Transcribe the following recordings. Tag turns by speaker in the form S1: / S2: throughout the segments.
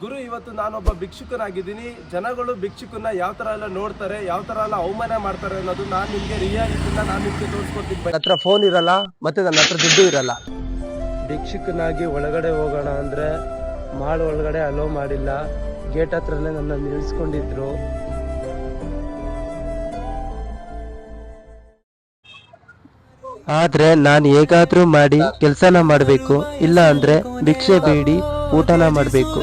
S1: ಗುರು ಇವತ್ತು ನಾನೊಬ್ಬ ಭಿಕ್ಷುಕನಾಗಿದ್ದೀನಿ. ಜನಗಳು ಭಿಕ್ಷುಕನ ಯಾವ ತರ ಎಲ್ಲ ನೋಡ್ತಾರೆ, ಯಾವ ತರ ಎಲ್ಲ ಅವಮಾನ ಮಾಡ್ತಾರೆ ಅನ್ನೋದು ನಾನು ನಿಮ್ಗೆ ರಿಯಾಲಿಟಿನ ನಾನು ನಿಮ್ಗೆ ತೋರಿಸ್ಕೊಡ್ತೀನಿ. ನನ್ನ ಹತ್ರ ಫೋನ್ ಇರಲ್ಲ, ಮತ್ತೆ ನನ್ನ ಹತ್ರ ದುಡ್ಡು ಇರಲ್ಲ. ಭಿಕ್ಷುಕನಾಗಿ ಒಳಗಡೆ ಹೋಗೋಣ ಅಂದ್ರೆ ಮಾಲ್ ಒಳಗಡೆ ಅಲೋ ಮಾಡಿಲ್ಲ. ಗೇಟ್ ಹತ್ರನೇ ನನ್ನ ನಿಲ್ಸ್ಕೊಂಡಿದ್ರು. ಆದ್ರೆ ನಾನು ಹೇಗಾದ್ರೂ ಮಾಡಿ ಕೆಲಸನ ಮಾಡಬೇಕು, ಇಲ್ಲ ಅಂದ್ರೆ ಭಿಕ್ಷೆ ಬೇಡಿ ಊಟನ ಮಾಡಬೇಕು.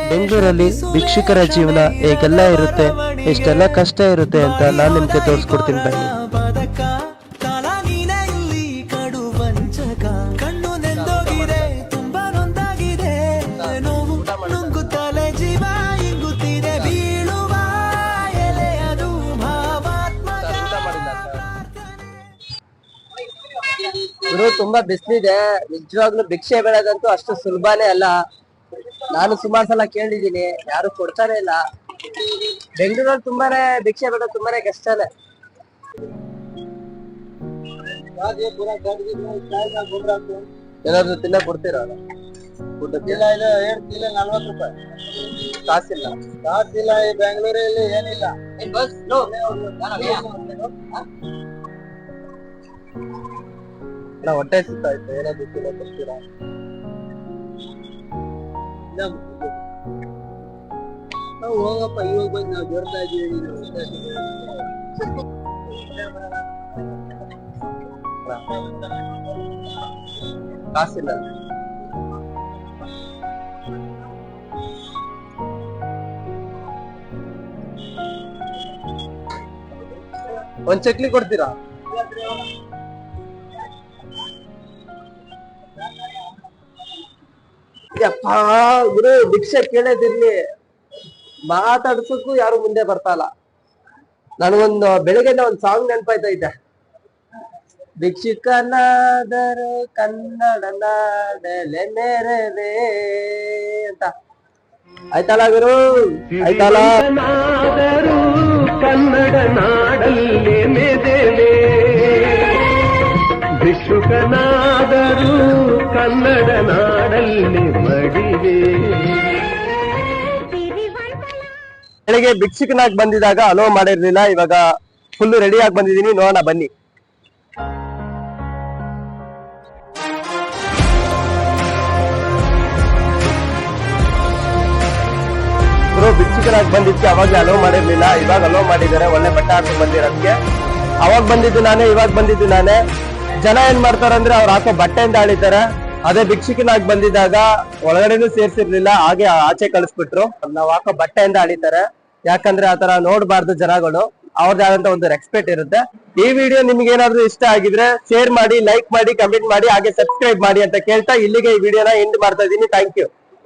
S1: ಬೆಂಗಳೂರಲ್ಲಿ ಭಿಕ್ಷುಕರ ಜೀವನ ಹೇಗೆಲ್ಲ ಇರುತ್ತೆ, ಎಷ್ಟೆಲ್ಲ ಕಷ್ಟ ಇರುತ್ತೆ ಅಂತ ನಾನು ನಿಮ್ಗೆ ತೋರಿಸ್ಕೊಡ್ತೀನಿ ಬನ್ನಿ. ಇವರು ತುಂಬಾ ಬಿಸಿಲಿದೆ, ನಿಜವಾಗ್ಲೂ ಭಿಕ್ಷೆ ಬೇಡದಂತೂ ಅಷ್ಟು ಸುಲಭನೇ ಅಲ್ಲ. ನಾನು ಸುಮಾರು ಸಲ ಕೇಳಿದೀನಿ, ಯಾರು ಕೊಡ್ತಾನೆ ಇಲ್ಲ. ಬೆಂಗಳೂರಲ್ಲಿ ತುಂಬಾನೇ ಭಿಕ್ಷೆ ಬೇಡ, ತುಂಬಾನೇ ಕಷ್ಟನೇ. ಏನಾದ್ರು ತಿನ್ನ ಕೊಡ್ತೀರಾ? ಚೀಲ ಇಲ್ಲ, 2 ಚೀಲ 40 ರೂಪಾಯಿ. ಕಾಸಿಲ್ಲ, ಕಾಸಿಲ್ಲ. ಈ ಬೆಂಗಳೂರಲ್ಲಿ ಏನಿಲ್ಲ. ಹೊಟ್ಟೆ ಸುತ್ತಾಯ್ತು, ಏನಾದ್ರು ತಿನ್ನ ಕೊಡ್ತೀರಾ? ನಾವು ಹೋಗಪ್ಪ, ಇವಾಗ ಬಂದು ನಾವು ಜೋರ್ತಾ ಇದೀವಿ. ಕಾಸಿಲ್ಲ. ಒಂದ್ ಚಕ್ಲಿ ಕೊಡ್ತೀರಾ? ಗುರು ಭಿಕ್ಷೆ ಕೇಳೋದಿರ್ಲಿ, ಮಾತಾಡ್ಸಕ್ಕೂ ಯಾರು ಮುಂದೆ ಬರ್ತಾಲ್ಲ. ನನಗೊಂದು ಬೆಳಿಗ್ಗೆ ಒಂದ್ ಸಾಂಗ್ ನೆನಪಾಯ್ತೈತೆ. ಭಿಕ್ಷುಕನಾದರೂ ಕನ್ನಡ ನಾಡಲೆ ಮೇರೆವೆ ಅಂತ. ಆಯ್ತಲ್ಲ ಗುರು? ಆಯ್ತಲ್ಲ? ಕನ್ನಡ ನಾಡಲ್ಲಿ ಮೆರೆವೆ, ಭಿಕ್ಷುಕನಾದರೂ ಕನ್ನಡ ನಾಡಲ್ಲಿ ಮಡಿವೆ. ಬೆಳಿಗ್ಗೆ ಭಿಕ್ಷುಕನಾಗಿ ಬಂದಿದಾಗ ಅಲೋ ಮಾಡಿರ್ಲಿಲ್ಲ, ಇವಾಗ ಫುಲ್ ರೆಡಿ ಆಗಿ ಬಂದಿದ್ದೀನಿ. ನೋಡೋಣ ಬನ್ನಿ. ಭಿಕ್ಷುಕನಾಗಿ ಬಂದಿದ್ದಕ್ಕೆ ಅವಾಗ ಅಲೋ ಮಾಡಿರ್ಲಿಲ್ಲ, ಇವಾಗ ಅಲೋ ಮಾಡಿದ್ದಾರೆ. ಒಳ್ಳೆ ಬಟ್ಟೆ ಹಾಕಿ ಬಂದಿರೋದಕ್ಕೆ. ಅವಾಗ ಬಂದಿದ್ದು ನಾನೇ, ಇವಾಗ ಬಂದಿದ್ದು ನಾನೇ. ಜನ ಏನ್ ಮಾಡ್ತಾರ ಅಂದ್ರೆ ಅವ್ರು ಹಾಕೋ ಬಟ್ಟೆಯಿಂದ ಆಳಿತಾರೆ. ಅದೇ ಭಿಕ್ಷುಕನಾಗಿ ಬಂದಿದ್ದಾಗ ಒಳಗಡೆನೂ ಸೇರ್ಸಿರ್ಲಿಲ್ಲ, ಹಾಗೆ ಆಚೆ ಕಳಿಸ್ಬಿಟ್ರು. ನಾವ್ ಹಾಕೋ ಬಟ್ಟೆಯಿಂದ ಆಳಿತಾರೆ. ಯಾಕಂದ್ರೆ ಆತರ ನೋಡ್ಬಾರ್ದು ಜನಗಳು, ಅವ್ರದ್ದಾದಂತ ಒಂದು ರೆಸ್ಪೆಕ್ಟ್ ಇರುತ್ತೆ. ಈ ವಿಡಿಯೋ ನಿಮ್ಗೆ ಏನಾದ್ರು ಇಷ್ಟ ಆಗಿದ್ರೆ ಶೇರ್ ಮಾಡಿ, ಲೈಕ್ ಮಾಡಿ, ಕಮೆಂಟ್ ಮಾಡಿ, ಹಾಗೆ ಸಬ್ಸ್ಕ್ರೈಬ್ ಮಾಡಿ ಅಂತ ಕೇಳ್ತಾ ಇಲ್ಲಿಗೆ ಈ ವಿಡಿಯೋನ ಎಂಡ್ ಮಾಡ್ತಾ ಇದೀನಿ. Thank you.